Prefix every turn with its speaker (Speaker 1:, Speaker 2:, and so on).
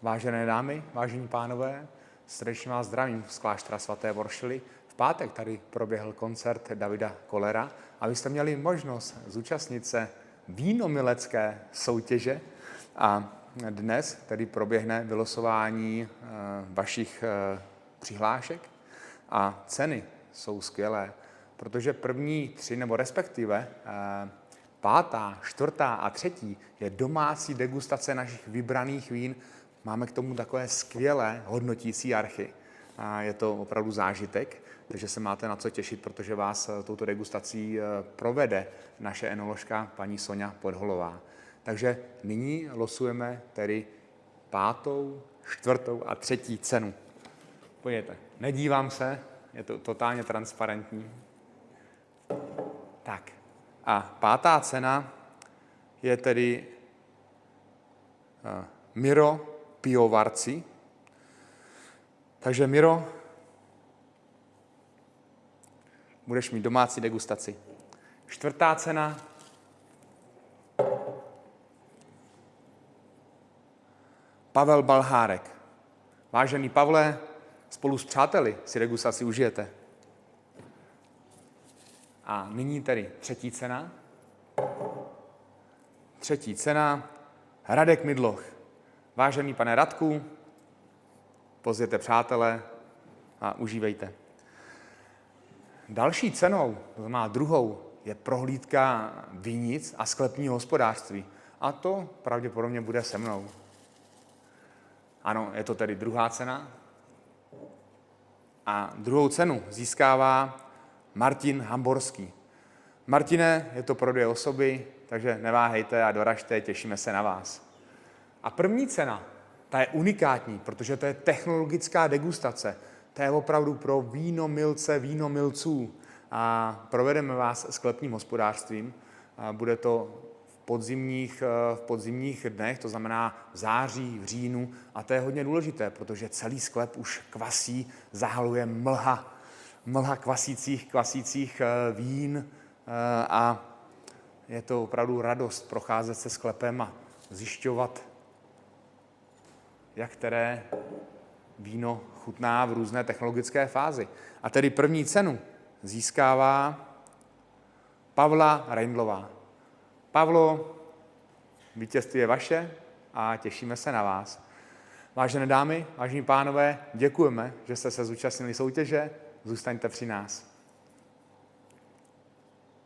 Speaker 1: Vážené dámy, vážení pánové, srdečně vás zdravím z kláštera svaté Voršily. V pátek tady proběhl koncert Davida Kollera a vy jste měli možnost zúčastnit se vínomilecké soutěže a dnes tedy proběhne vylosování vašich přihlášek a ceny jsou skvělé, protože první tři, nebo respektive pátá, čtvrtá a třetí je domácí degustace našich vybraných vín. Máme k tomu takové skvělé hodnotící archy. A je to opravdu zážitek, takže se máte na co těšit, protože vás touto degustací provede naše enoložka paní Soňa Podholová. Takže nyní losujeme tedy pátou, čtvrtou a třetí cenu. Pojďte, nedívám se, je to totálně transparentní. Tak, a pátá cena je tedy Miro Pivovarci. Takže Miro, budeš mít domácí degustaci. Čtvrtá cena Pavel Balhárek. Vážený Pavle, spolu s přáteli si degustaci užijete. A nyní tedy třetí cena. Třetí cena Radek Midloch. Vážený pane Radku, pozvěte přátele a užívejte. Další cenou, to znamená druhou, je prohlídka vinic a sklepního hospodářství. A to pravděpodobně bude se mnou. Ano, je to tedy druhá cena. A druhou cenu získává Martin Hamborský. Martine, je to prodej osoby, takže neváhejte a doražte, těšíme se na vás. A první cena, ta je unikátní, protože to je technologická degustace. To je opravdu pro vínomilce, vínomilců. A provedeme vás sklepním hospodářstvím. A bude to v podzimních dnech, to znamená v září, v říjnu. A to je hodně důležité, protože celý sklep už kvasí, zahaluje mlha kvasících vín a je to opravdu radost procházet se sklepem a zjišťovat, jak které víno chutná v různé technologické fázi. A tedy první cenu získává Pavla Reindlová. Pavlo, vítězství je vaše a těšíme se na vás. Vážené dámy, vážení pánové, děkujeme, že jste se zúčastnili soutěže, zůstaňte při nás.